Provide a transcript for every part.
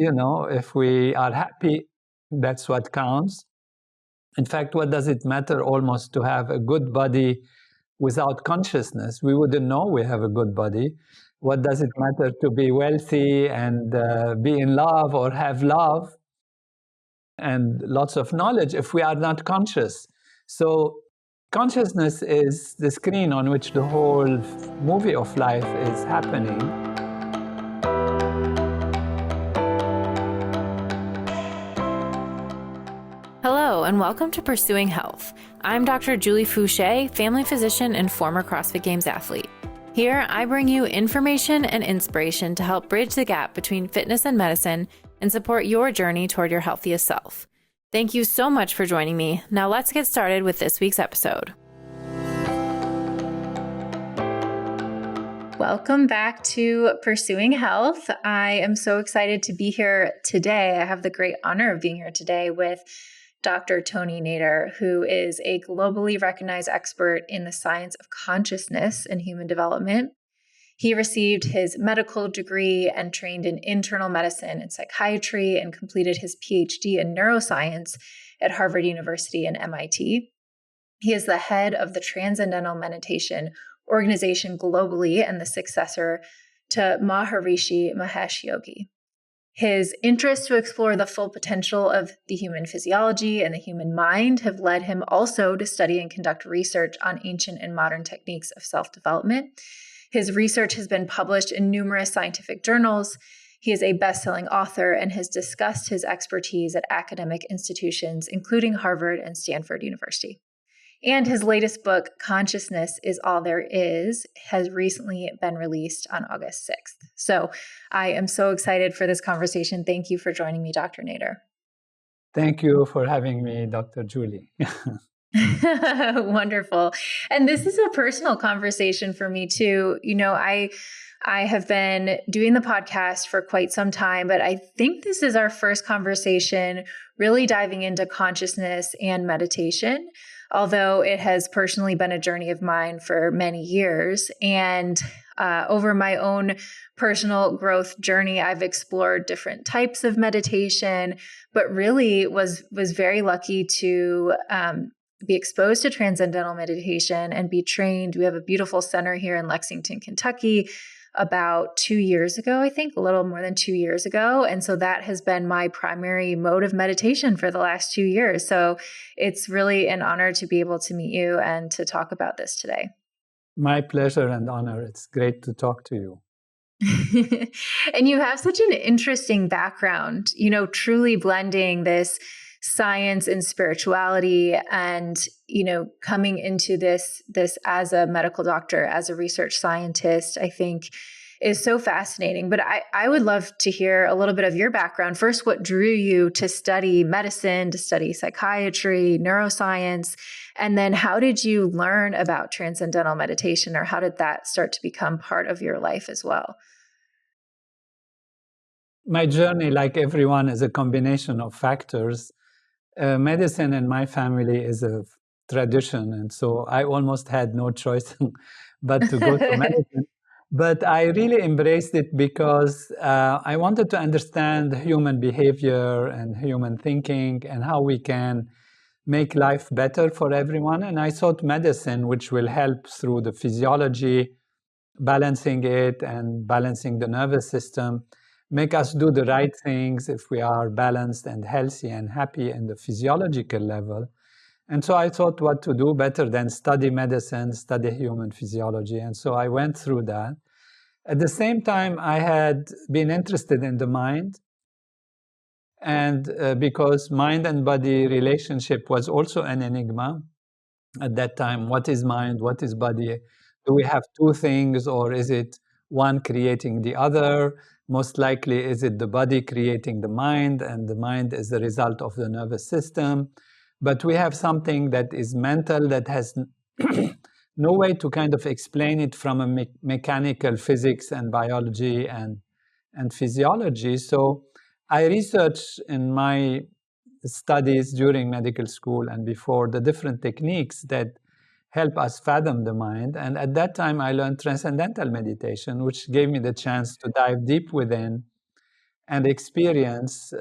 If we are happy, that's what counts. In fact, what does it matter almost to have a good body without consciousness? We wouldn't know we have a good body. What does it matter to be wealthy and be in love or have love and lots of knowledge if we are not conscious? So consciousness is the screen on which the whole movie of life is happening. Hello, and welcome to Pursuing Health. I'm Dr. Julie Fouché, family physician and former CrossFit Games athlete. Here, I bring you information and inspiration to help bridge the gap between fitness and medicine and support your journey toward your healthiest self. Thank you so much for joining me. Now let's get started with this week's episode. Welcome back to Pursuing Health. I am so excited to be here today. I have the great honor of being here today with Dr. Tony Nader, who is a globally recognized expert in the science of consciousness and human development. He received his medical degree and trained in internal medicine and psychiatry and completed his Ph.D. in neuroscience at Harvard University and MIT. He is the head of the Transcendental Meditation organization globally and the successor to Maharishi Mahesh Yogi. His interest to explore the full potential of the human physiology and the human mind have led him also to study and conduct research on ancient and modern techniques of self-development. His research has been published in numerous scientific journals. He is a best-selling author and has discussed his expertise at academic institutions, including Harvard and Stanford University. And his latest book, Consciousness is All There Is, has recently been released on August 6th. So I am so excited for this conversation. Thank you for joining me, Dr. Nader. Thank you for having me, Dr. Julie. Wonderful. And this is a personal conversation for me too. I have been doing the podcast for quite some time, but I think this is our first conversation really diving into consciousness and meditation. Although it has personally been a journey of mine for many years. And over my own personal growth journey, I've explored different types of meditation, but really was very lucky to be exposed to Transcendental Meditation and be trained. We have a beautiful center here in Lexington, Kentucky, about 2 years ago, I think, a little more than 2 years ago. And so that has been my primary mode of meditation for the last 2 years. So it's really an honor to be able to meet you and to talk about this today. My pleasure and honor. It's great to talk to you. And you have such an interesting background, truly blending this science and spirituality and, coming into this as a medical doctor, as a research scientist, I think is so fascinating. But I would love to hear a little bit of your background. First, what drew you to study medicine, to study psychiatry, neuroscience, and then how did you learn about transcendental meditation, or how did that start to become part of your life as well? My journey, like everyone, is a combination of factors. Medicine in my family is a tradition, and so I almost had no choice but to go to medicine. But I really embraced it because I wanted to understand human behavior and human thinking and how we can make life better for everyone. And I thought medicine, which will help through the physiology, balancing it and balancing the nervous system, make us do the right things if we are balanced and healthy and happy in the physiological level. And so I thought what to do better than study medicine, study human physiology. And so I went through that. At the same time, I had been interested in the mind. And because mind and body relationship was also an enigma at that time. What is mind? What is body? Do we have two things, or is it one creating the other? Most likely, is it the body creating the mind, and the mind is the result of the nervous system? But we have something that is mental that has no way to kind of explain it from a mechanical physics and biology and physiology. So I researched in my studies during medical school and before the different techniques that help us fathom the mind. And at that time, I learned Transcendental Meditation, which gave me the chance to dive deep within and experience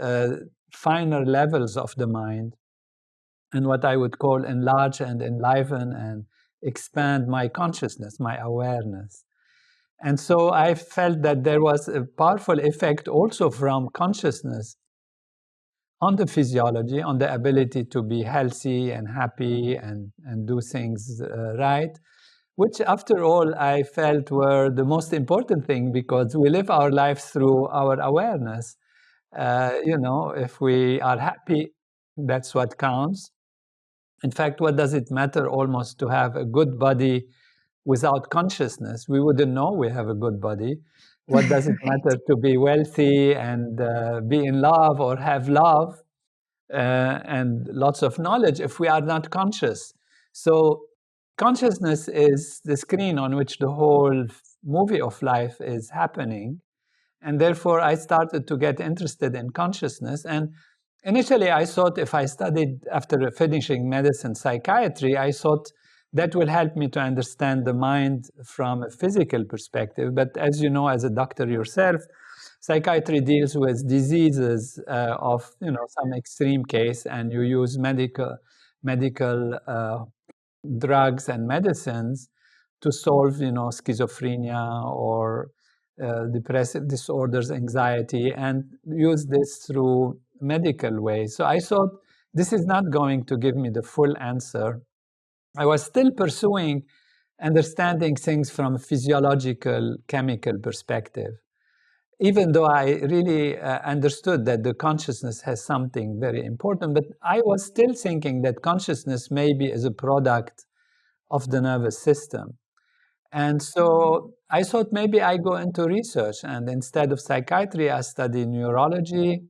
finer levels of the mind, and what I would call enlarge and enliven and expand my consciousness, my awareness. And so I felt that there was a powerful effect also from consciousness on the physiology, on the ability to be healthy and happy and do things right, which after all I felt were the most important thing, because we live our lives through our awareness. If we are happy, that's what counts. In fact, what does it matter almost to have a good body without consciousness? We wouldn't know we have a good body. What does it Right. matter to be wealthy and be in love or have love and lots of knowledge if we are not conscious? So consciousness is the screen on which the whole movie of life is happening. And therefore, I started to get interested in consciousness. And initially, I thought if I studied after finishing medicine psychiatry, I thought that will help me to understand the mind from a physical perspective. But as you know, as a doctor yourself, psychiatry deals with diseases of some extreme case, and you use medical drugs and medicines to solve schizophrenia or depressive disorders, anxiety, and use this through medical ways. So I thought this is not going to give me the full answer. I was still pursuing understanding things from a physiological, chemical perspective, even though I really understood that the consciousness has something very important. But I was still thinking that consciousness maybe is a product of the nervous system. And so I thought maybe I go into research, and instead of psychiatry, I study neurology,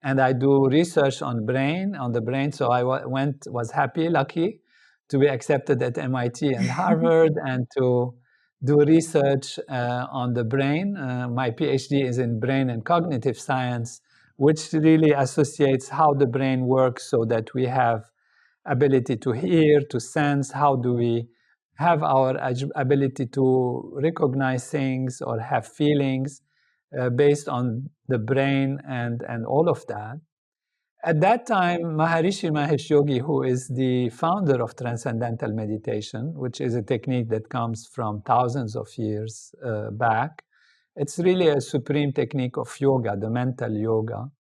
and I do research on the brain. So I was happy, lucky to be accepted at MIT and Harvard and to do research on the brain. My Ph.D. is in brain and cognitive science, which really associates how the brain works so that we have ability to hear, to sense. How do we have our ability to recognize things or have feelings based on the brain and all of that. At that time, Maharishi Mahesh Yogi, who is the founder of Transcendental Meditation, which is a technique that comes from thousands of years back, it's really a supreme technique of yoga, the mental yoga.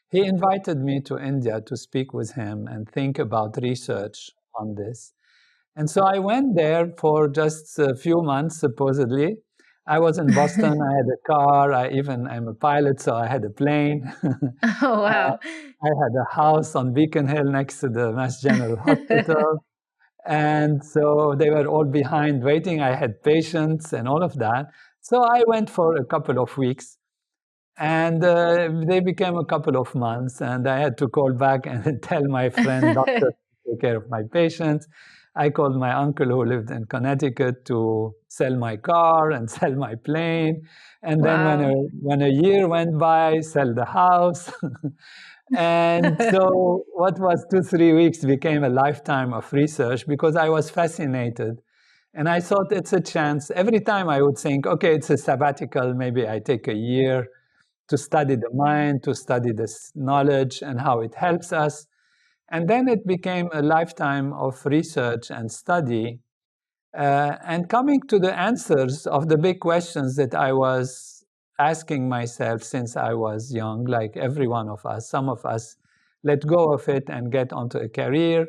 He invited me to India to speak with him and think about research on this. And so I went there for just a few months, supposedly. I was in Boston, I had a car, I'm a pilot, so I had a plane. Oh, Uh, wow. I had a house on Beacon Hill next to the Mass General Hospital. And so they were all behind waiting. I had patients and all of that. So I went for a couple of weeks. And they became a couple of months, and I had to call back and tell my friend doctor to take care of my patients. I called my uncle who lived in Connecticut to sell my car and sell my plane. And then Wow. when a year went by, sell the house. And so what was 2, 3 weeks became a lifetime of research, because I was fascinated. And I thought it's a chance. Every time I would think, okay, it's a sabbatical, maybe I take a year to study the mind, to study this knowledge and how it helps us. And then it became a lifetime of research and study, and coming to the answers of the big questions that I was asking myself since I was young, like every one of us. Some of us let go of it and get onto a career,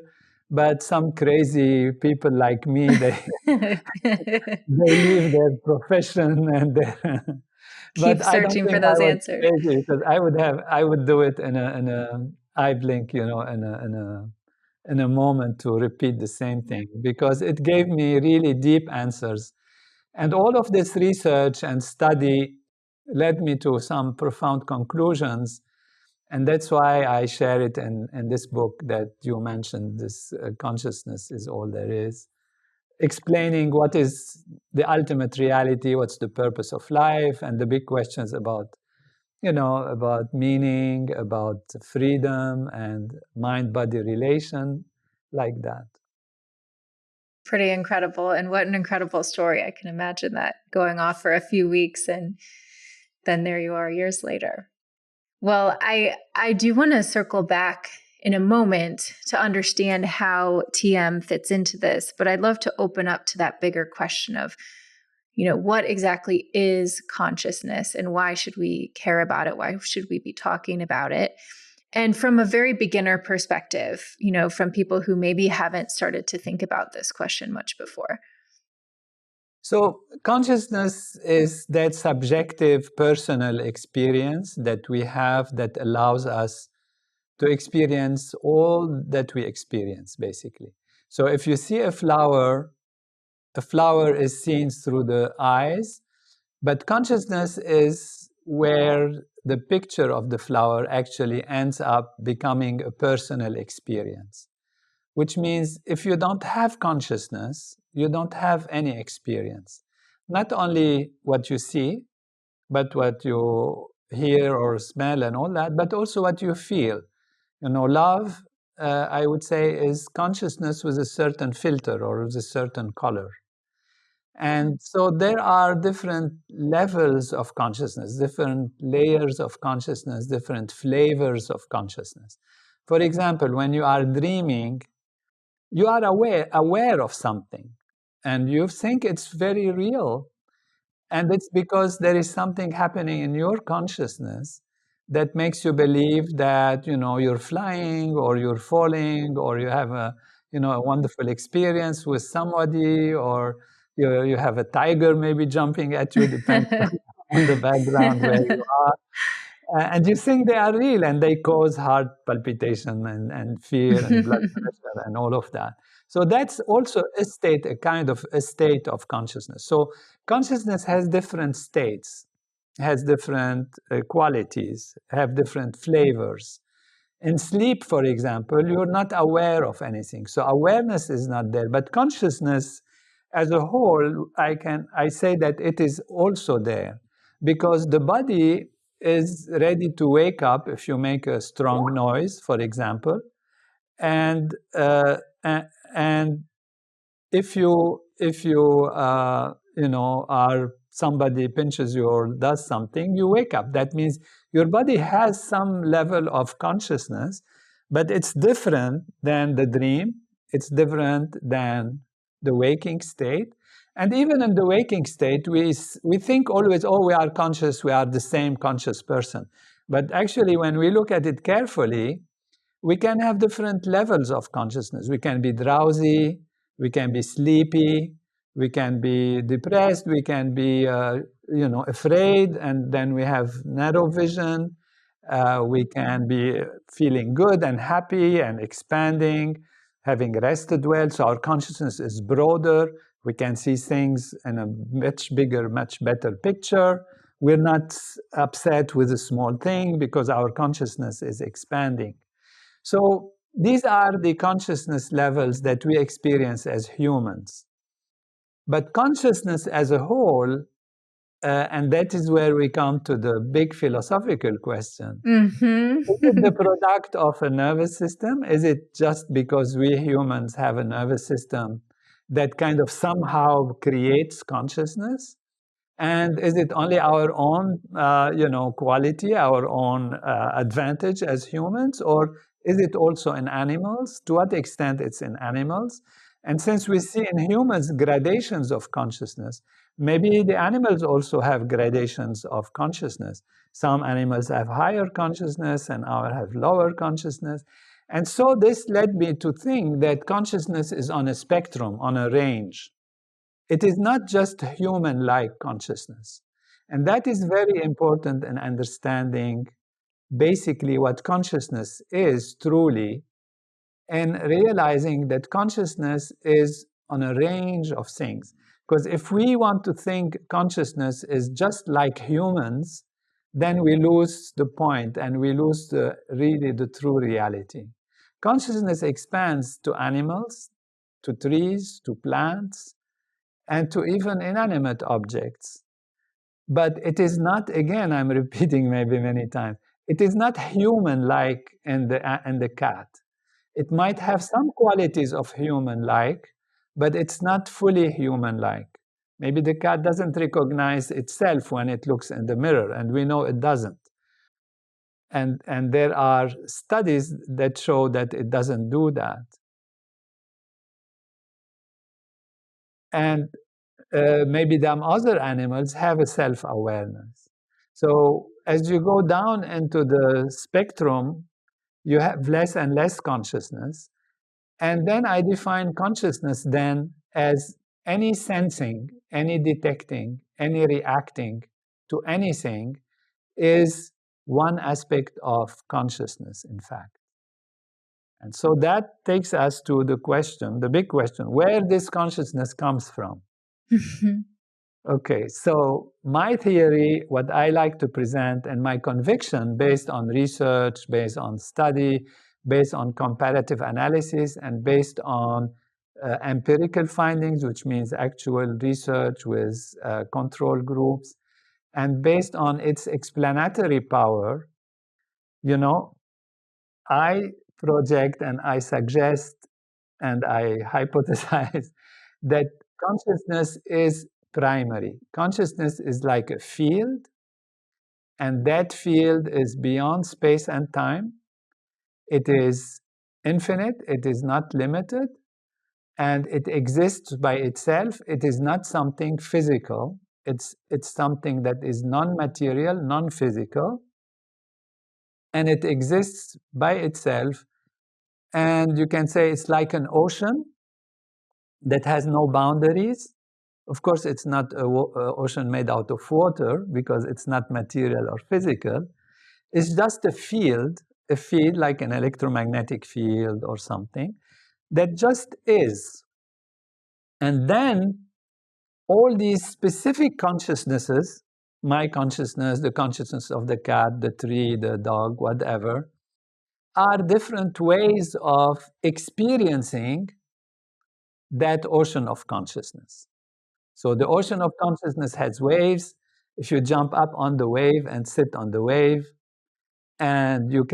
but some crazy people like me, they leave their profession and Keep but I don't searching for think I those was answers. crazy, because I would do it in a eye blink, in a moment, to repeat the same thing, because it gave me really deep answers. And all of this research and study led me to some profound conclusions. And that's why I share it in this book that you mentioned, this Consciousness is All There Is, explaining what is the ultimate reality, what's the purpose of life, and the big questions about about meaning, about freedom and mind-body relation, like that. Pretty incredible. And what an incredible story. I can imagine that going off for a few weeks and then there you are years later. Well, I do want to circle back in a moment to understand how TM fits into this, but I'd love to open up to that bigger question of, what exactly is consciousness and why should we care about it? Why should we be talking about it? And from a very beginner perspective, from people who maybe haven't started to think about this question much before. So consciousness is that subjective personal experience that we have that allows us to experience all that we experience, basically. So if you see a flower is seen through the eyes, but consciousness is where the picture of the flower actually ends up becoming a personal experience. Which means if you don't have consciousness, you don't have any experience. Not only what you see, but what you hear or smell and all that, but also what you feel. Love, I would say, is consciousness with a certain filter or with a certain color. And so there are different levels of consciousness, different layers of consciousness, different flavors of consciousness. For example, when you are dreaming, you are aware of something, and you think it's very real. And it's because there is something happening in your consciousness that makes you believe that, you're flying or you're falling or you have a wonderful experience with somebody, or you have a tiger maybe jumping at you, depends on the background where you are. And you think they are real, and they cause heart palpitation and fear and blood pressure and all of that. So that's also a kind of a state of consciousness. So consciousness has different states, has different qualities, have different flavors. In sleep, for example, you're not aware of anything. So awareness is not there, but consciousness as a whole, I say that it is also there, because the body is ready to wake up if you make a strong noise, for example, and and if you are somebody pinches you or does something, you wake up. That means your body has some level of consciousness, but it's different than the dream. It's different than the waking state. And even in the waking state, we think always, oh, we are conscious, we are the same conscious person. But actually, when we look at it carefully, we can have different levels of consciousness. We can be drowsy, we can be sleepy, we can be depressed, we can be afraid, and then we have narrow vision. We can be feeling good and happy and expanding, having rested well. So our consciousness is broader. We can see things in a much bigger, much better picture. We're not upset with a small thing because our consciousness is expanding. So these are the consciousness levels that we experience as humans. But consciousness as a whole, and that is where we come to the big philosophical question. Is it the product of a nervous system? Is it just because we humans have a nervous system that kind of somehow creates consciousness? And is it only our own, quality, our own advantage as humans, or is it also in animals? To what extent it's in animals? And since we see in humans gradations of consciousness, maybe the animals also have gradations of consciousness. Some animals have higher consciousness and others have lower consciousness. And so this led me to think that consciousness is on a spectrum, on a range. It is not just human-like consciousness. And that is very important in understanding basically what consciousness is truly, and realizing that consciousness is on a range of things. Because if we want to think consciousness is just like humans, then we lose the point and we lose the true reality. Consciousness expands to animals, to trees, to plants, and to even inanimate objects. But it is not, again, I'm repeating maybe many times, it is not human-like in the cat. It might have some qualities of human-like, but it's not fully human-like. Maybe the cat doesn't recognize itself when it looks in the mirror, and we know it doesn't. And there are studies that show that it doesn't do that. And maybe some other animals have a self-awareness. So as you go down into the spectrum, you have less and less consciousness. And then I define consciousness then as any sensing, any detecting, any reacting to anything is one aspect of consciousness, in fact. And so that takes us to the question, the big question, where this consciousness comes from. Okay, so my theory, what I like to present, and my conviction based on research, based on study, based on comparative analysis, and based on empirical findings, which means actual research with control groups, and based on its explanatory power, you know, I project and I suggest and I hypothesize that consciousness is primary. Consciousness is like a field, and that field is beyond space and time. It is infinite, it is not limited, and it exists by itself. It is not something physical. It's something that is non-material, non-physical, and it exists by itself. And you can say it's like an ocean that has no boundaries. Of course, it's not an ocean made out of water because it's not material or physical. It's just a field like an electromagnetic field or something that just is. And then all these specific consciousnesses, my consciousness, the consciousness of the cat, the tree, the dog, whatever, are different ways of experiencing that ocean of consciousness. So the ocean of consciousness has waves. If you jump up on the wave and sit on the wave, and your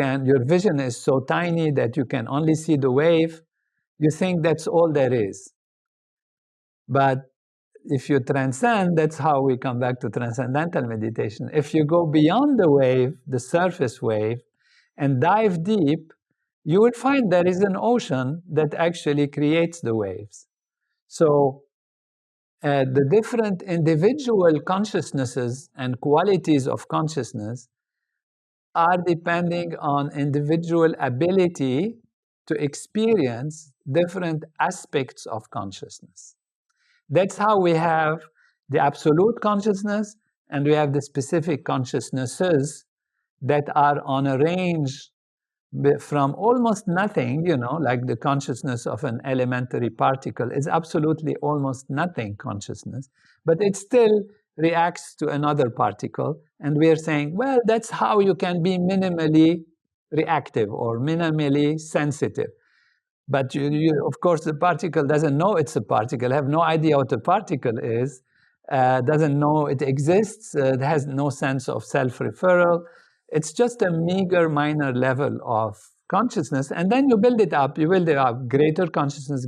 vision is so tiny that you can only see the wave, you think that's all there is. But if you transcend, that's how we come back to transcendental meditation. If you go beyond the wave, the surface wave, and dive deep, you will find there is an ocean that actually creates the waves. So the different individual consciousnesses and qualities of consciousness are depending on individual ability to experience different aspects of consciousness. That's how we have the absolute consciousness and we have the specific consciousnesses that are on a range from almost nothing, like the consciousness of an elementary particle is absolutely almost nothing consciousness, but it still reacts to another particle. And we are saying, well, that's how you can be minimally reactive or minimally sensitive. But of course, the particle doesn't know it's a particle, have no idea what a particle is, doesn't know it exists, it has no sense of self-referral. It's just a meager, minor level of consciousness. And then you build it up. You build it up, greater consciousness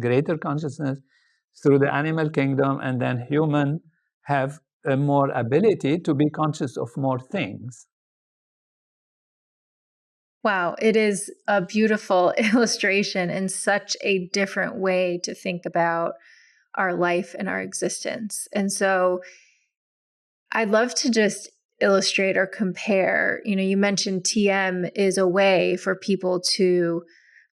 through the animal kingdom. And then humans have a more ability to be conscious of more things. Wow, it is a beautiful illustration and such a different way to think about our life and our existence. And so I'd love to just illustrate or compare. You mentioned TM is a way for people to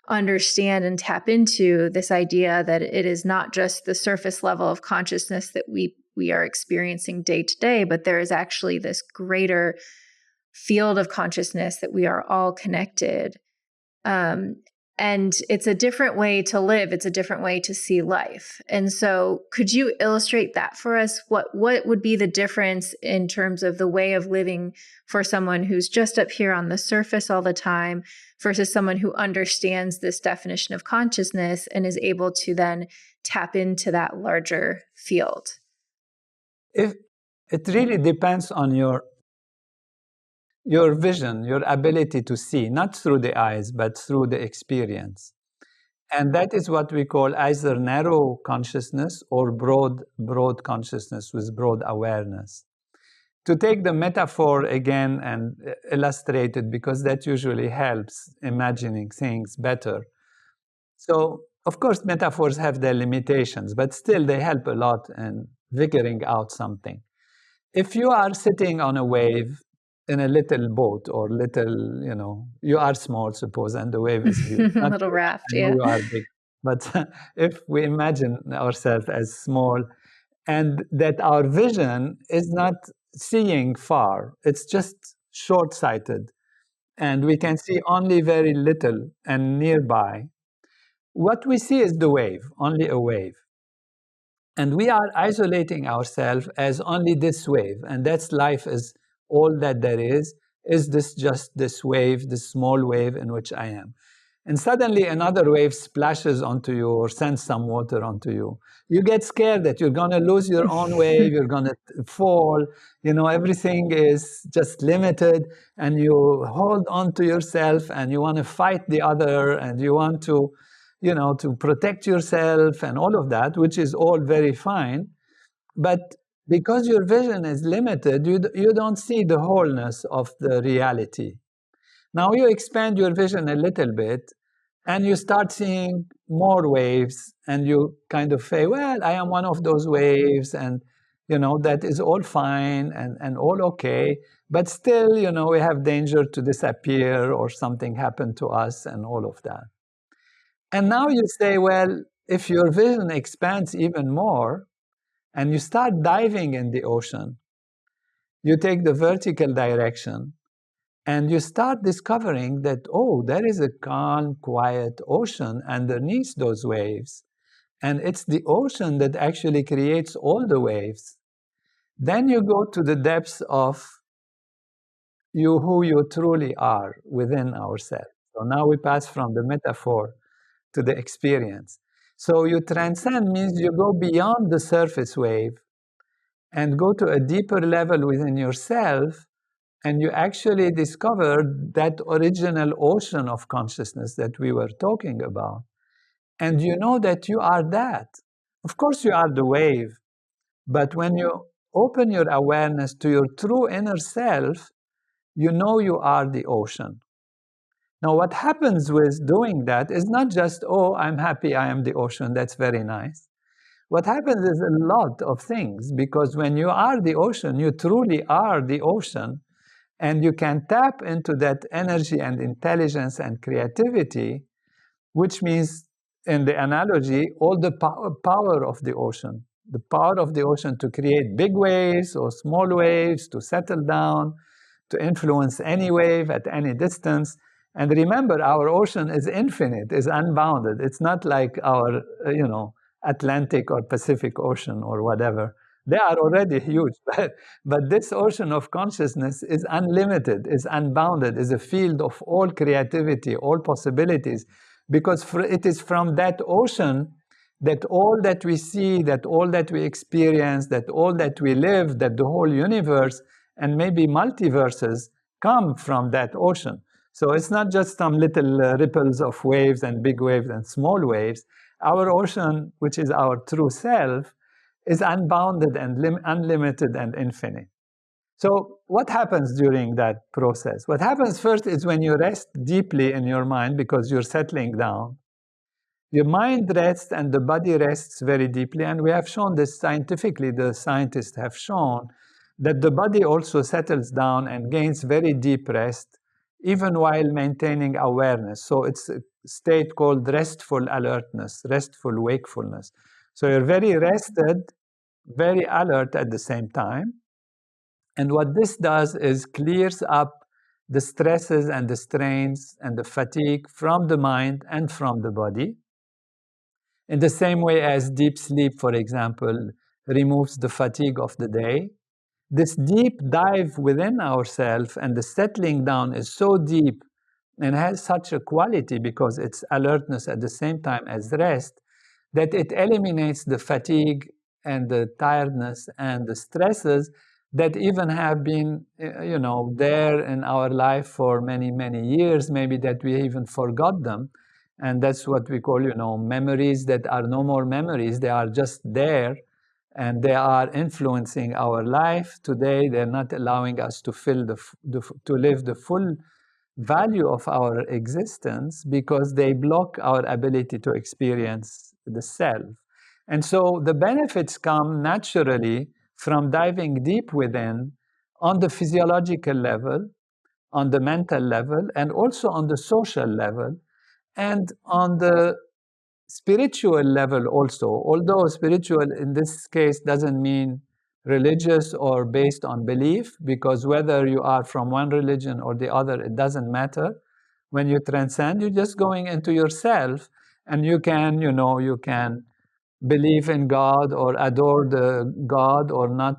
understand and tap into this idea that it is not just the surface level of consciousness that we are experiencing day to day, but there is actually this greater field of consciousness that we are all connected. And it's a different way to live. It's a different way to see life. And so could you illustrate that for us? What would be the difference in terms of the way of living for someone who's just up here on the surface all the time versus someone who understands this definition of consciousness and is able to then tap into that larger field? It really depends on your vision, your ability to see, not through the eyes, but through the experience. And that is what we call either narrow consciousness or broad consciousness with broad awareness. to take the metaphor again and illustrate it, because that usually helps imagining things better. So, of course, metaphors have their limitations, but still they help a lot in figuring out something. If you are sitting on a wave in a little boat or little, you are small, suppose, and the wave is huge. A Not little you, raft, I know yeah. you are big, but if we imagine ourselves as small, and that our vision is not seeing far, it's just short-sighted, and we can see only very little and nearby. What we see is the wave, only a wave. And we are isolating ourselves as only this wave, and that's life, is all that there is this, just this wave, this small wave in which I am. And suddenly another wave splashes onto you or sends some water onto you. You get scared that you're going to lose your own wave, you're going to fall, everything is just limited, and you hold on to yourself and you want to fight the other, and you want to to protect yourself and all of that, which is all very fine. But because your vision is limited, you don't see the wholeness of the reality. Now you expand your vision a little bit, and you start seeing more waves, and you kind of say, well, I am one of those waves, and that is all fine and all okay. But still, we have danger to disappear or something happen to us and all of that. And now you say, well, if your vision expands even more and you start diving in the ocean, you take the vertical direction and you start discovering that, oh, there is a calm, quiet ocean underneath those waves. And it's the ocean that actually creates all the waves. Then you go to the depths of who you truly are within ourselves. So now we pass from the metaphor to the experience. So you transcend means you go beyond the surface wave and go to a deeper level within yourself, and you actually discover that original ocean of consciousness that we were talking about. And you know that you are that. Of course, you are the wave, but when you open your awareness to your true inner self, you know you are the ocean. Now, what happens with doing that is not just, oh, I'm happy, I am the ocean, that's very nice. What happens is a lot of things, because when you are the ocean, you truly are the ocean, and you can tap into that energy and intelligence and creativity, which means, in the analogy, all the power of the ocean. The power of the ocean to create big waves or small waves, to settle down, to influence any wave at any distance. And remember, our ocean is infinite, is unbounded. It's not like our, Atlantic or Pacific Ocean or whatever. They are already huge, but this ocean of consciousness is unlimited, is unbounded, is a field of all creativity, all possibilities, because it is from that ocean that all that we see, that all that we experience, that all that we live, that the whole universe and maybe multiverses come from that ocean. So it's not just some little ripples of waves and big waves and small waves. Our ocean, which is our true self, is unbounded and unlimited and infinite. So what happens during that process? What happens first is when you rest deeply in your mind, because you're settling down, your mind rests and the body rests very deeply. And we have shown this scientifically. The scientists have shown that the body also settles down and gains very deep rest, even while maintaining awareness. So it's a state called restful alertness, restful wakefulness. So you're very rested, very alert at the same time. And what this does is clears up the stresses and the strains and the fatigue from the mind and from the body. In the same way as deep sleep, for example, removes the fatigue of the day, this deep dive within ourselves and the settling down is so deep and has such a quality, because it's alertness at the same time as rest, that it eliminates the fatigue and the tiredness and the stresses that even have been, there in our life for many, many years, maybe that we even forgot them. And that's what we call, memories that are no more memories. They are just there, and they are influencing our life. Today, they're not allowing us to to live the full value of our existence because they block our ability to experience the self. And so the benefits come naturally from diving deep within on the physiological level, on the mental level, and also on the social level, and on the spiritual level also. Although spiritual in this case doesn't mean religious or based on belief, because whether you are from one religion or the other, it doesn't matter. When you transcend, you're just going into yourself, and you can, you can believe in God or adore the God, or not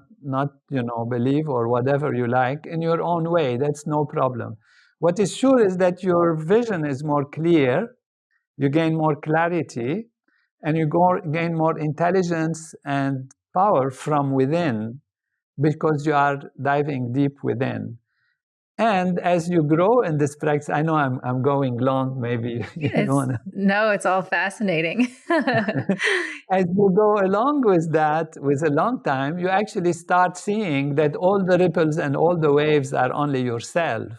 believe, or whatever you like in your own way. That's no problem. What is sure is that your vision is more clear, you gain more clarity, and you gain more intelligence and power from within, because you are diving deep within. And as you grow in this practice, I know I'm going long, maybe you want to. No, it's all fascinating. As you go along with that, with a long time, you actually start seeing that all the ripples and all the waves are only yourself.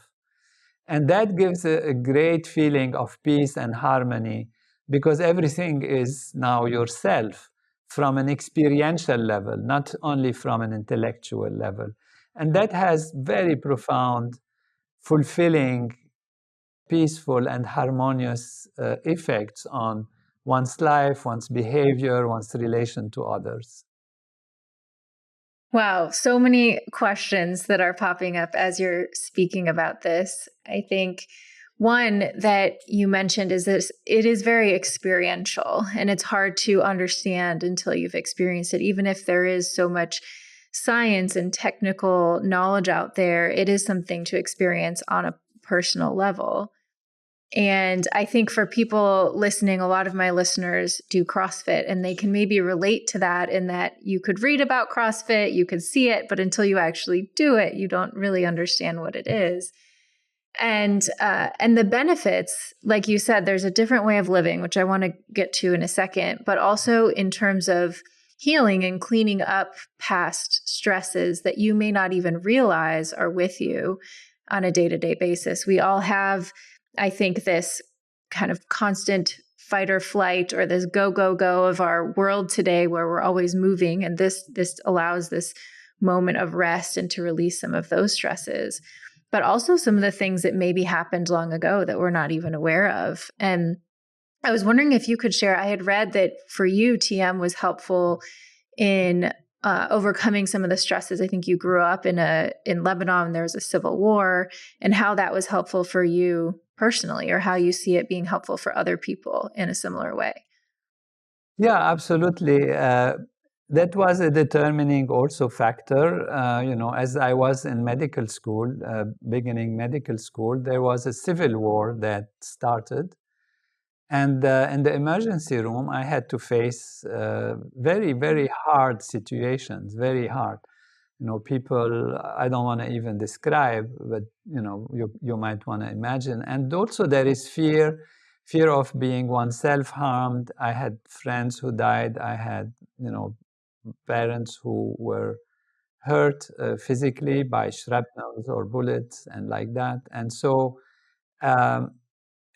And that gives a great feeling of peace and harmony, because everything is now yourself from an experiential level, not only from an intellectual level. And that has very profound, fulfilling, peaceful, and harmonious effects on one's life, one's behavior, one's relation to others. Wow, so many questions that are popping up as you're speaking about this. I think one that you mentioned is this: it is very experiential, and it's hard to understand until you've experienced it. Even if there is so much science and technical knowledge out there, it is something to experience on a personal level. And I think for people listening, a lot of my listeners do CrossFit, and they can maybe relate to that, in that you could read about CrossFit, you could see it, but until you actually do it, you don't really understand what it is. And the benefits, like you said, there's a different way of living, which I want to get to in a second, but also in terms of healing and cleaning up past stresses that you may not even realize are with you on a day-to-day basis. We all have, I think, this kind of constant fight or flight, or this go, go, go of our world today, where we're always moving. And this allows this moment of rest and to release some of those stresses, but also some of the things that maybe happened long ago that we're not even aware of. And I was wondering if you could share, I had read that for you, TM was helpful in overcoming some of the stresses. I think you grew up in Lebanon, there was a civil war, and how that was helpful for you personally, or how you see it being helpful for other people in a similar way. Yeah, absolutely. That was a determining also factor. As I was in medical school, beginning medical school, there was a civil war that started. And in the emergency room, I had to face very, very hard situations, very hard. People I don't want to even describe, but you might want to imagine. And also there is fear of being oneself harmed. I had friends who died. I had parents who were hurt physically by shrapnels or bullets and like that. And so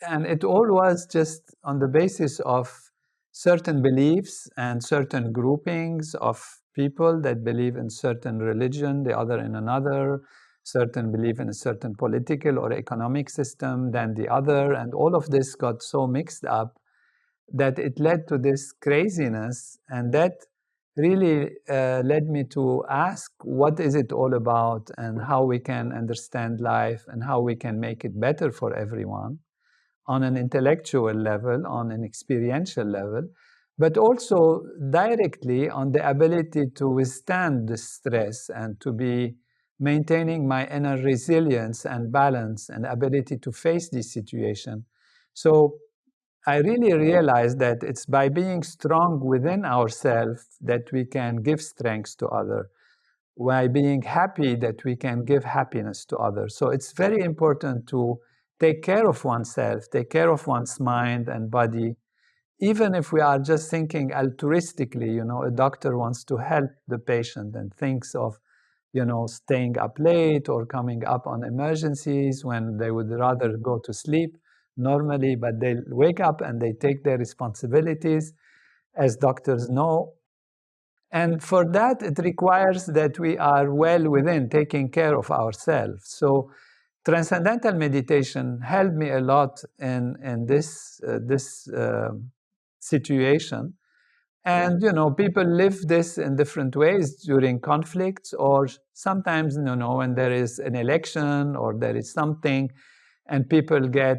and it all was just on the basis of certain beliefs and certain groupings of people that believe in certain religion, the other in another, certain believe in a certain political or economic system than the other. And all of this got so mixed up that it led to this craziness. And that really led me to ask, what is it all about, and how we can understand life, and how we can make it better for everyone on an intellectual level, on an experiential level, but also directly on the ability to withstand the stress and to be maintaining my inner resilience and balance and ability to face this situation. So I really realized that it's by being strong within ourselves that we can give strength to others, by being happy that we can give happiness to others. So it's very important to take care of oneself, take care of one's mind and body, even if we are just thinking altruistically, a doctor wants to help the patient and thinks of, staying up late or coming up on emergencies when they would rather go to sleep normally, but they wake up and they take their responsibilities, as doctors know. And for that, it requires that we are well within taking care of ourselves. So transcendental meditation helped me a lot in this situation. And people live this in different ways during conflicts, or sometimes when there is an election or there is something, and people get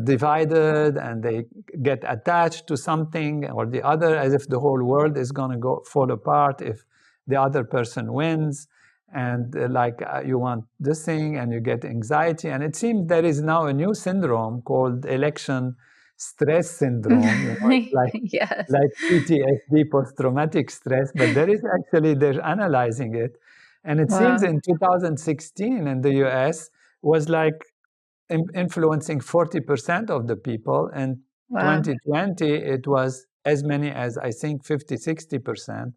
divided and they get attached to something or the other, as if the whole world is going to fall apart if the other person wins. And you want this thing and you get anxiety. And it seems there is now a new syndrome called election stress syndrome. It's Yes. like PTSD, post-traumatic stress, but they're analyzing it. And it seems in 2016 in the US was like influencing 40% of the people. And 2020, it was as many as, I think, 50, 60%.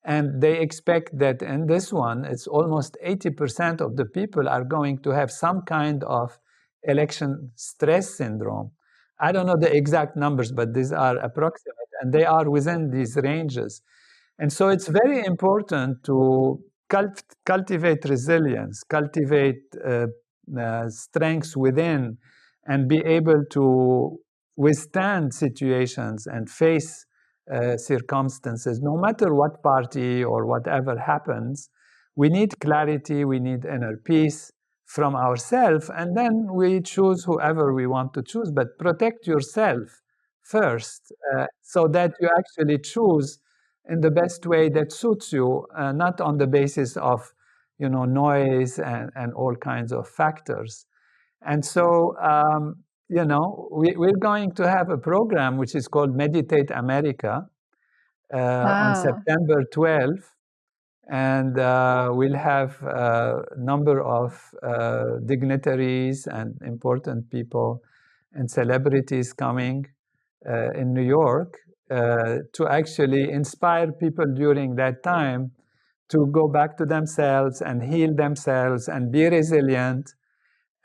And they expect that in this one, it's almost 80% of the people are going to have some kind of election stress syndrome. I don't know the exact numbers, but these are approximate, and they are within these ranges. And so it's very important to cultivate resilience, cultivate strengths within, and be able to withstand situations and face circumstances, no matter what party or whatever happens. We need clarity, we need inner peace from ourselves, and then we choose whoever we want to choose, but protect yourself first, so that you actually choose in the best way that suits you, not on the basis of noise and all kinds of factors. And so we're going to have a program which is called Meditate America on September 12th. And we'll have a number of dignitaries and important people and celebrities coming in New York to actually inspire people during that time to go back to themselves and heal themselves and be resilient,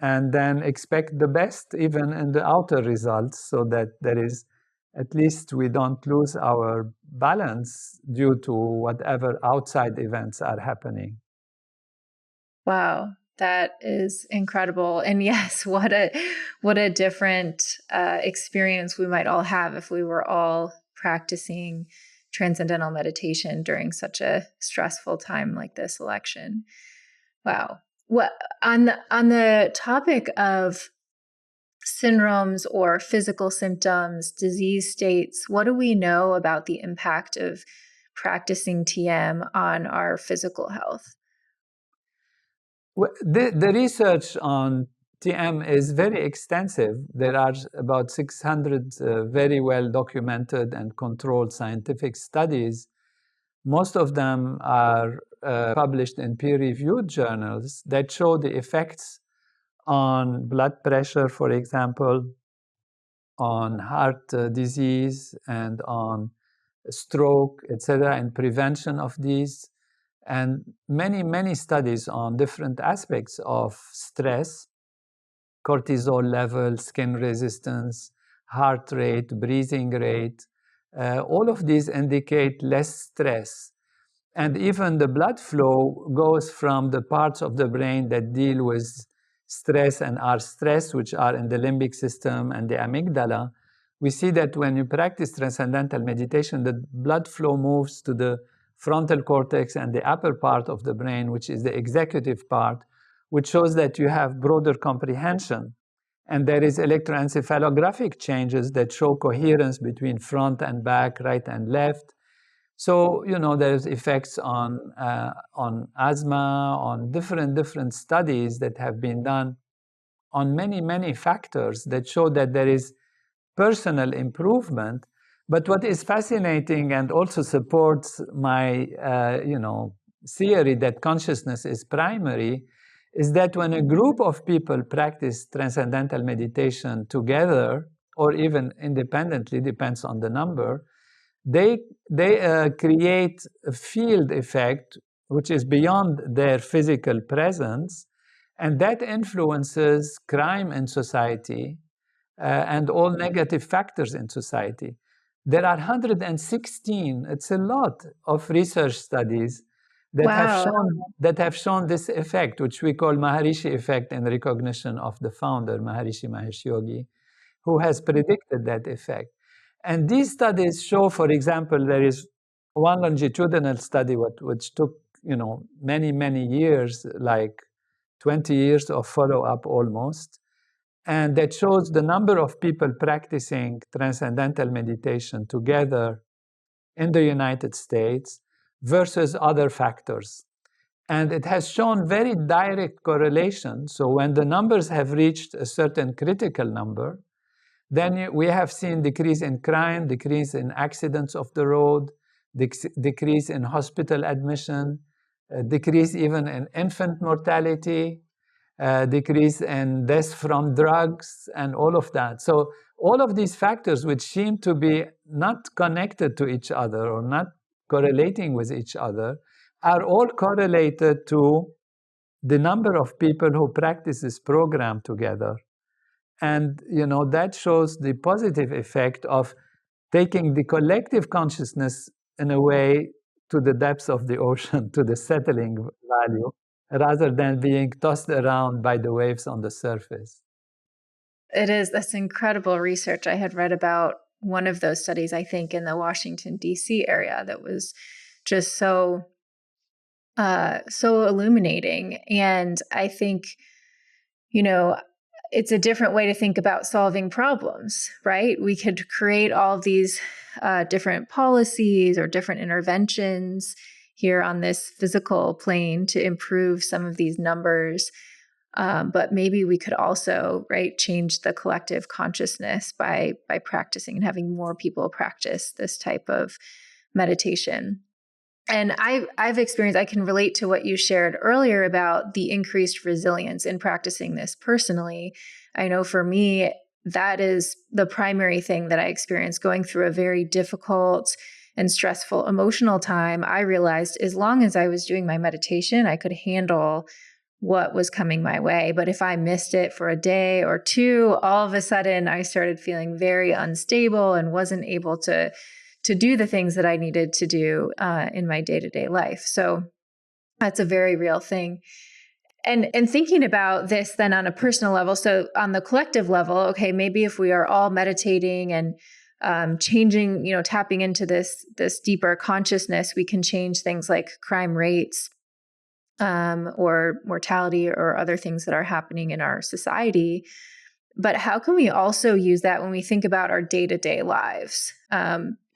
and then expect the best even in the outer results, so that there is, at least we don't lose our balance due to whatever outside events are happening. Wow, that is incredible. And yes, what a different experience we might all have if we were all practicing transcendental meditation during such a stressful time like this election. Wow. What on the topic of syndromes or physical symptoms, disease states, what do we know about the impact of practicing TM on our physical health? Well, the research on TM is very extensive. There are about 600 very well documented and controlled scientific studies. Most of them are published in peer-reviewed journals that show the effects on blood pressure, for example, on heart disease and on stroke, etc., and prevention of these, and many, many studies on different aspects of stress, cortisol level, skin resistance, heart rate, breathing rate. All of these indicate less stress. And even the blood flow goes from the parts of the brain that deal with stress and are stressed, which are in the limbic system and the amygdala. We see that when you practice transcendental meditation, the blood flow moves to the frontal cortex and the upper part of the brain, which is the executive part, which shows that you have broader comprehension. And there is electroencephalographic changes that show coherence between front and back, right and left. So, there's effects on asthma, on different studies that have been done on many, many factors that show that there is personal improvement. But what is fascinating and also supports my, theory that consciousness is primary is that when a group of people practice transcendental meditation together, or even independently, depends on the number, they create a field effect which is beyond their physical presence, and that influences crime in society and all negative factors in society. There are 116, it's a lot of research studies that have shown this effect, which we call Maharishi effect, in recognition of the founder, Maharishi Mahesh Yogi, who has predicted that effect. And these studies show, for example, there is one longitudinal study which took many years, like 20 years of follow-up almost, and that shows the number of people practicing transcendental meditation together in the United States versus other factors. And it has shown very direct correlation. So when the numbers have reached a certain critical number, then we have seen decrease in crime, decrease in accidents of the road, decrease in hospital admission, decrease even in infant mortality, decrease in death from drugs, and all of that. So all of these factors, which seem to be not connected to each other or not correlating with each other, are all correlated to the number of people who practice this program together. And that shows the positive effect of taking the collective consciousness in a way to the depths of the ocean, to the settling value, rather than being tossed around by the waves on the surface. That's incredible research. I had read about one of those studies, I think, in the Washington, D.C. area that was just so illuminating. And I think, it's a different way to think about solving problems, right? We could create all of these different policies or different interventions here on this physical plane to improve some of these numbers. But maybe we could also, change the collective consciousness by practicing and having more people practice this type of meditation. And I've experienced, I can relate to what you shared earlier about the increased resilience in practicing this personally. I know for me, that is the primary thing that I experienced going through a very difficult and stressful emotional time. I realized as long as I was doing my meditation, I could handle what was coming my way. But if I missed it for a day or two, all of a sudden I started feeling very unstable and wasn't able to do the things that I needed to do in my day-to-day life. So that's a very real thing. And thinking about this then on a personal level, so on the collective level, okay, maybe if we are all meditating and changing, tapping into this deeper consciousness, we can change things like crime rates or mortality or other things that are happening in our society. But how can we also use that when we think about our day-to-day lives?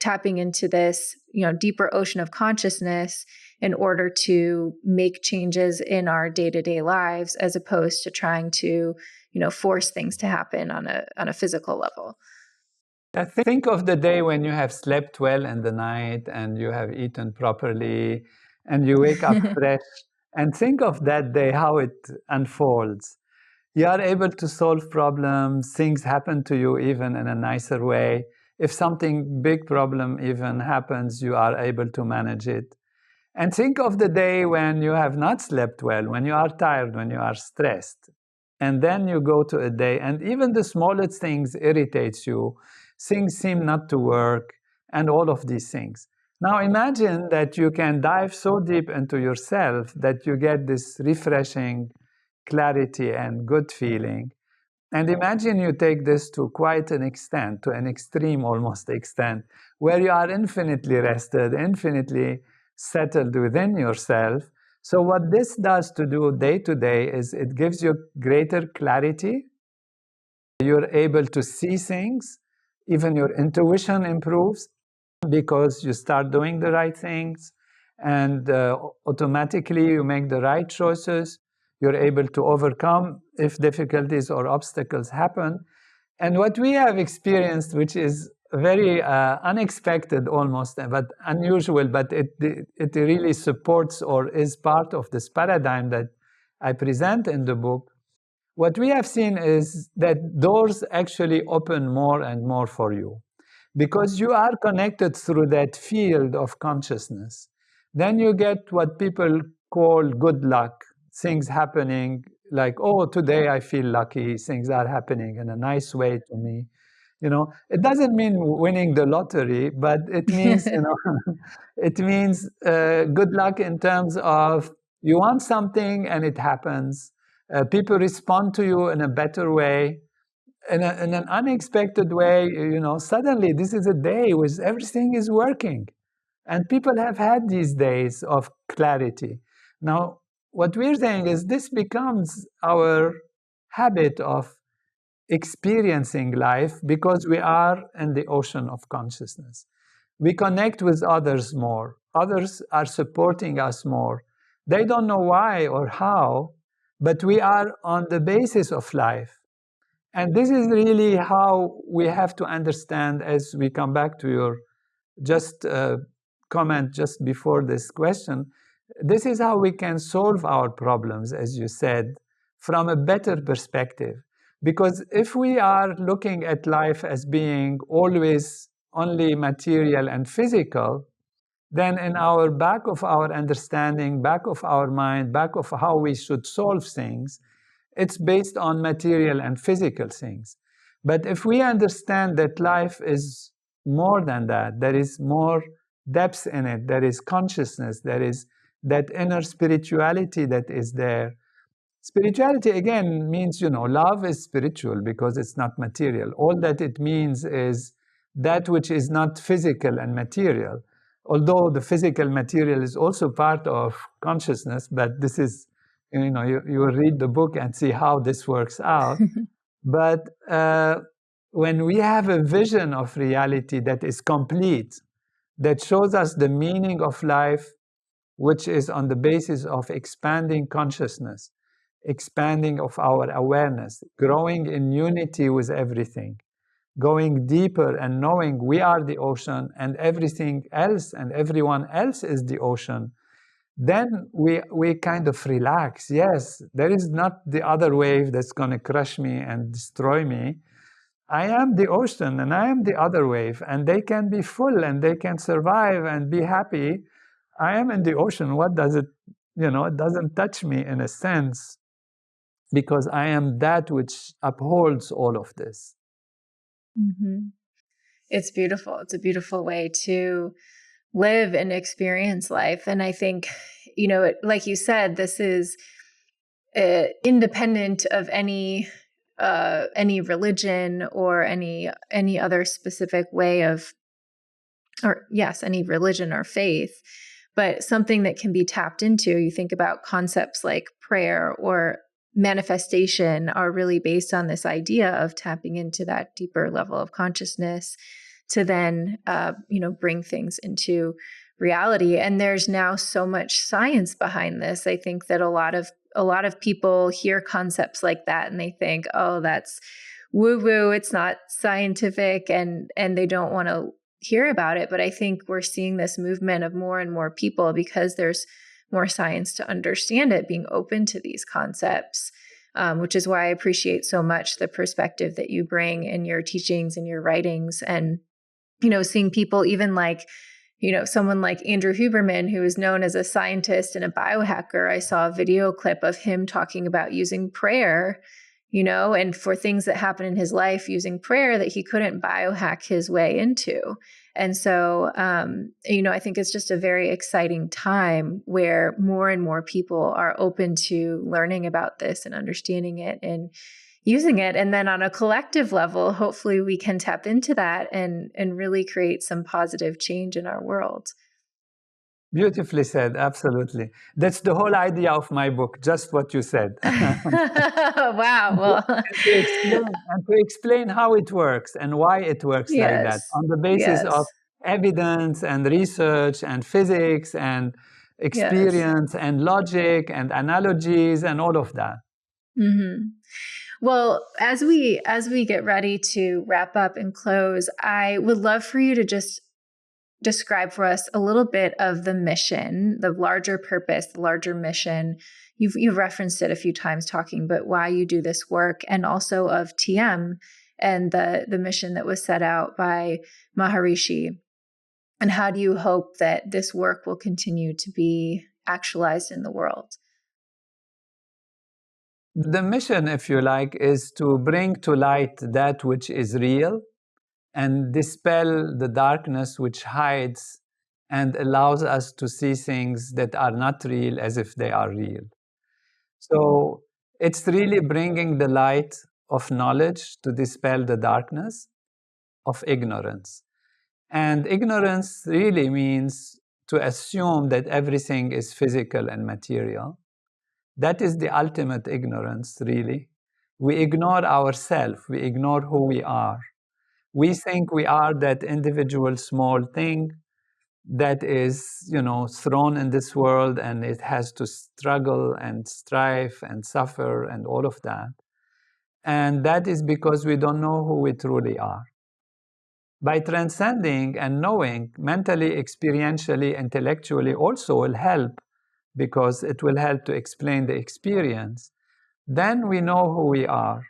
Tapping into this, deeper ocean of consciousness in order to make changes in our day-to-day lives, as opposed to trying to, force things to happen on a physical level. I think of the day when you have slept well in the night and you have eaten properly and you wake up fresh, and think of that day, how it unfolds. You are able to solve problems, things happen to you even in a nicer way. If something big problem even happens, you are able to manage it. And think of the day when you have not slept well, when you are tired, when you are stressed. And then you go to a day and even the smallest things irritates you. Things seem not to work and all of these things. Now imagine that you can dive so deep into yourself that you get this refreshing clarity and good feeling. And imagine you take this to quite an extent, to an extreme almost extent, where you are infinitely rested, infinitely settled within yourself. So what this does to do day to day is it gives you greater clarity. You're able to see things. Even your intuition improves because you start doing the right things, and automatically you make the right choices. You're able to overcome if difficulties or obstacles happen. And what we have experienced, which is very unexpected almost, but unusual, but it really supports or is part of this paradigm that I present in the book, what we have seen is that doors actually open more and more for you because you are connected through that field of consciousness. Then you get what people call good luck, things happening like, oh, today I feel lucky, things are happening in a nice way to me. It doesn't mean winning the lottery, but it means, it means good luck in terms of you want something and it happens. People respond to you in a better way, in an unexpected way. Suddenly this is a day where everything is working. And people have had these days of clarity. Now, what we're saying is this becomes our habit of experiencing life because we are in the ocean of consciousness. We connect with others more. Others are supporting us more. They don't know why or how, but we are on the basis of life. And this is really how we have to understand, as we come back to your just comment just before this question, this is how we can solve our problems, as you said, from a better perspective. Because if we are looking at life as being always only material and physical, then in our back of our understanding, back of our mind, back of how we should solve things, it's based on material and physical things. But if we understand that life is more than that, there is more depth in it, there is consciousness, there is that inner spirituality that is there. Spirituality, again, means, love is spiritual because it's not material. All that it means is that which is not physical and material. Although the physical material is also part of consciousness, but this is, you will read the book and see how this works out. But when we have a vision of reality that is complete, that shows us the meaning of life, which is on the basis of expanding consciousness, expanding of our awareness, growing in unity with everything, going deeper and knowing we are the ocean and everything else and everyone else is the ocean, then we kind of relax. Yes, there is not the other wave that's going to crush me and destroy me. I am the ocean and I am the other wave, and they can be full and they can survive and be happy. I am in the ocean. What does it, it doesn't touch me in a sense because I am that which upholds all of this. Mm-hmm. It's beautiful. It's a beautiful way to live and experience life. And I think, like you said, this is independent of any religion or any other specific way of, or yes, any religion or faith, but something that can be tapped into. You think about concepts like prayer or manifestation are really based on this idea of tapping into that deeper level of consciousness to then, bring things into reality. And there's now so much science behind this. I think that a lot of people hear concepts like that and they think, oh, that's woo woo. It's not scientific, and they don't want to hear about it. But I think we're seeing this movement of more and more people, because there's more science to understand it, being open to these concepts, which is why I appreciate so much the perspective that you bring in your teachings and your writings. And, seeing people even like, someone like Andrew Huberman, who is known as a scientist and a biohacker. I saw a video clip of him talking about using prayer, and for things that happen in his life, using prayer that he couldn't biohack his way into. And so, I think it's just a very exciting time where more and more people are open to learning about this and understanding it and using it. And then on a collective level, hopefully we can tap into that and really create some positive change in our world. Beautifully said. Absolutely. That's the whole idea of my book, just what you said. Wow. Well, and to explain how it works and why it works like that yes. on the basis of evidence and research and physics and experience and logic and analogies and all of that. Mm-hmm. Well, as we get ready to wrap up and close, I would love for you to just describe for us a little bit of the mission, the larger purpose, the larger mission? You've referenced it a few times talking, but why you do this work, and also of TM and the mission that was set out by Maharishi. And how do you hope that this work will continue to be actualized in the world? The mission, if you like, is to bring to light that which is real and dispel the darkness which hides and allows us to see things that are not real as if they are real. So it's really bringing the light of knowledge to dispel the darkness of ignorance. And ignorance really means to assume that everything is physical and material. That is the ultimate ignorance, really. We ignore ourselves, we ignore who we are. We think we are that individual small thing that is, thrown in this world, and it has to struggle and strive and suffer and all of that. And that is because we don't know who we truly are. By transcending and knowing mentally, experientially, intellectually also will help, because it will help to explain the experience. Then we know who we are.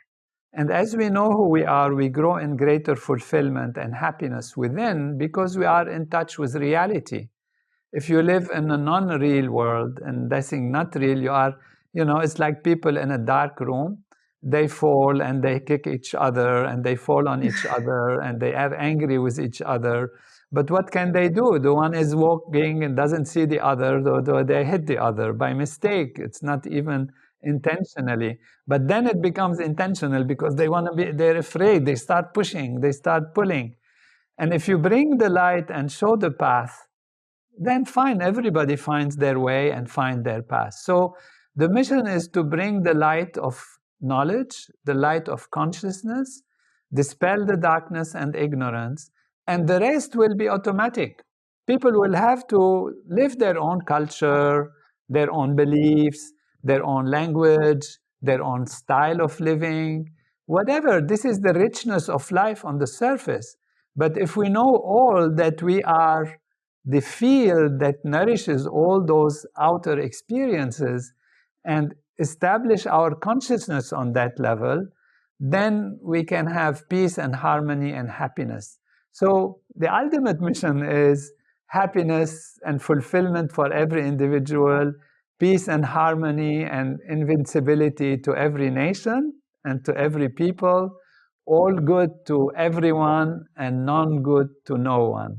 And as we know who we are, we grow in greater fulfillment and happiness within, because we are in touch with reality. If you live in a non-real world and that thing not real, you are, it's like people in a dark room. They fall and they kick each other and they fall on each other and they are angry with each other. But what can they do? The one is walking and doesn't see the other, though they hit the other by mistake. It's not even intentionally. But then it becomes intentional, because they're afraid. They start pushing, they start pulling. And if you bring the light and show the path, then fine, everybody finds their way and find their path. So the mission is to bring the light of knowledge, the light of consciousness, dispel the darkness and ignorance, and the rest will be automatic. People will have to live their own culture, their own beliefs, their own language, their own style of living, whatever. This is the richness of life on the surface. But if we know all that we are the field that nourishes all those outer experiences and establish our consciousness on that level, then we can have peace and harmony and happiness. So the ultimate mission is happiness and fulfillment for every individual, peace and harmony and invincibility to every nation and to every people, all good to everyone and none good to no one.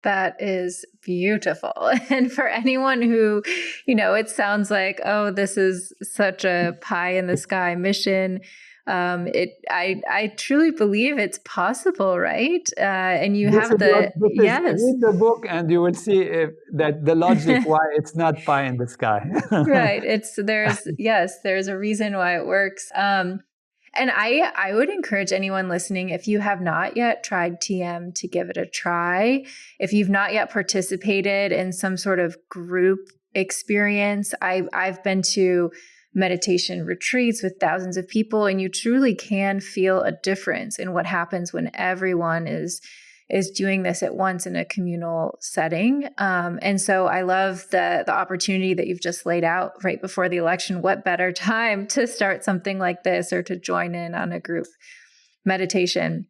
That is beautiful. And for anyone who, it sounds like, oh, this is such a pie in the sky mission. I truly believe it's possible, right? And you have yes. Read the book and you will see that the logic why it's not pie in the sky. Right. There's a reason why it works. And I would encourage anyone listening, if you have not yet tried TM, to give it a try. If you've not yet participated in some sort of group experience, I've been to meditation retreats with thousands of people, and you truly can feel a difference in what happens when everyone is doing this at once in a communal setting. And so I love the opportunity that you've just laid out right before the election. What better time to start something like this or to join in on a group meditation?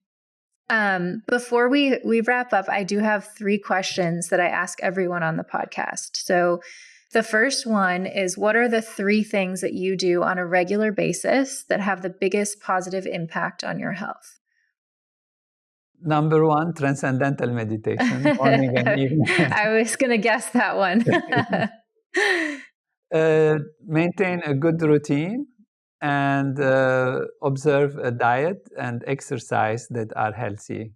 Before we wrap up, I do have 3 questions that I ask everyone on the podcast. So the first one is, what are the 3 things that you do on a regular basis that have the biggest positive impact on your health? Number 1, Transcendental Meditation, morning and evening. I was going to guess that one. Maintain a good routine and observe a diet and exercise that are healthy.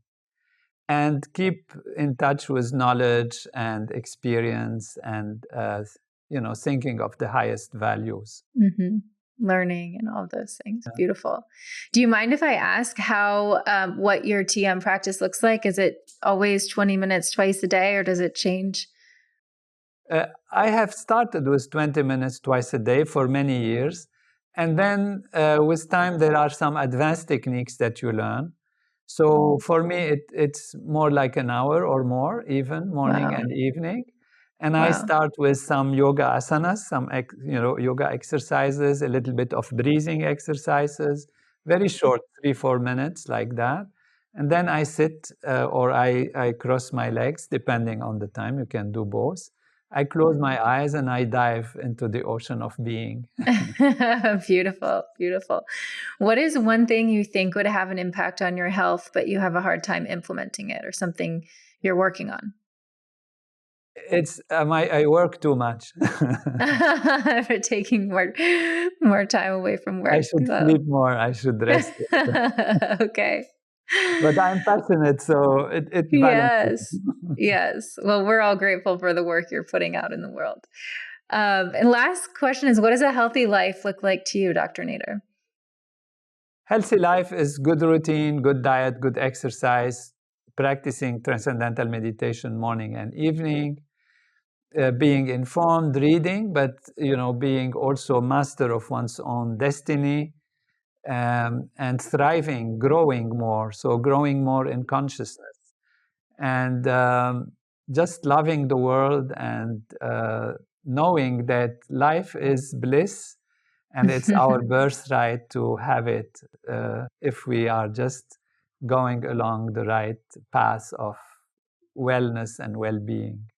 And keep in touch with knowledge and experience and, thinking of the highest values. Mm-hmm. Learning and all those things. Yeah. Beautiful. Do you mind if I ask how what your TM practice looks like? Is it always 20 minutes twice a day, or does it change? I have started with 20 minutes twice a day for many years. And then with time, there are some advanced techniques that you learn. So for me, it's more like an hour or more, even morning Wow. and evening. And I Wow. start with some yoga asanas, some yoga exercises, a little bit of breathing exercises, very short, 3-4 minutes like that. And then I sit or I cross my legs, depending on the time. You can do both. I close my eyes and I dive into the ocean of being. Beautiful, beautiful. What is one thing you think would have an impact on your health, but you have a hard time implementing it, or something you're working on? It's I work too much. For taking more time away from I work. should Well. sleep more. I should rest. Okay. But I'm passionate, so it balances. Yes. Yes. Well, we're all grateful for the work you're putting out in the world. And last question is, what does a healthy life look like to you, Dr. Nader? Healthy life is good routine, good diet, good exercise, practicing transcendental meditation morning and evening, being informed, reading, but being also master of one's own destiny, and thriving, growing more. So growing more in consciousness, and just loving the world, and knowing that life is bliss, and it's our birthright to have it if we are just going along the right path of wellness and well-being.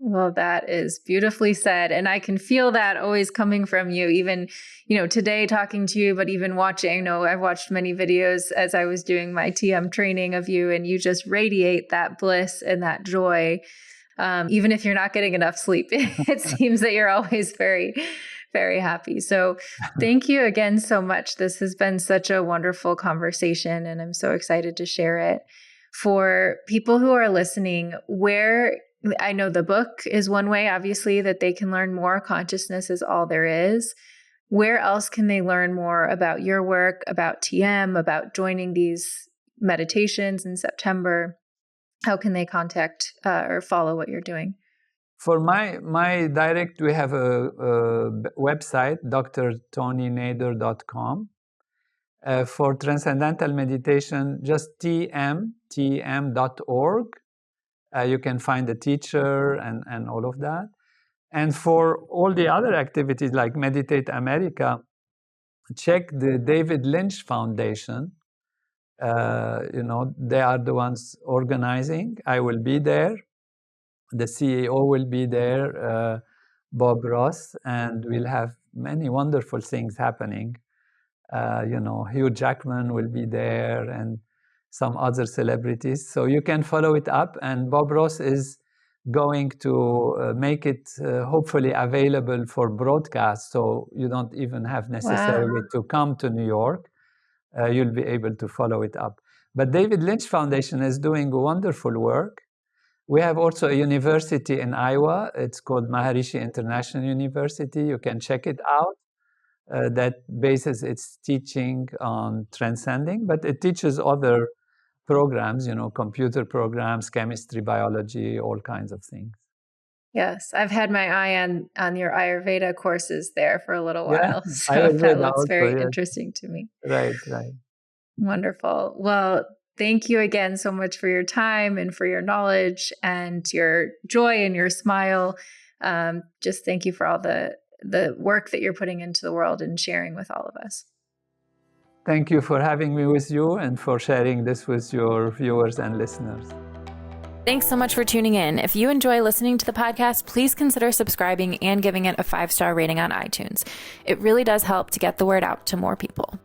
Well, that is beautifully said. And I can feel that always coming from you, even, today talking to you, but even watching. I've watched many videos as I was doing my TM training of you, and you just radiate that bliss and that joy. Even if you're not getting enough sleep, it seems that you're always very, very happy. So thank you again so much. This has been such a wonderful conversation, and I'm so excited to share it. For people who are listening, I know the book is one way, obviously, that they can learn more. Consciousness is all there is. Where else can they learn more about your work, about TM, about joining these meditations in September? How can they contact or follow what you're doing? For my direct, we have a website, drtonynader.com. For Transcendental Meditation, just tm.org. You can find a teacher and all of that. And for all the other activities like Meditate America, check the David Lynch Foundation. They are the ones organizing. I will be there. The CEO will be there, Bob Ross, and we'll have many wonderful things happening. Hugh Jackman will be there, and some other celebrities. So you can follow it up. And Bob Ross is going to make it hopefully available for broadcast. So you don't even have necessarily to come to New York. You'll be able to follow it up. But David Lynch Foundation is doing wonderful work. We have also a university in Iowa. It's called Maharishi International University. You can check it out. That bases its teaching on transcending, but it teaches other programs, computer programs, chemistry, biology, all kinds of things. Yes, I've had my eye on your Ayurveda courses there for a little while. Yeah, So Ayurveda that looks also, very yes. interesting to me. Right. Wonderful. Well, thank you again so much for your time and for your knowledge and your joy and your smile. Just thank you for all the work that you're putting into the world and sharing with all of us. Thank you for having me with you and for sharing this with your viewers and listeners. Thanks so much for tuning in. If you enjoy listening to the podcast, please consider subscribing and giving it a 5-star rating on iTunes. It really does help to get the word out to more people.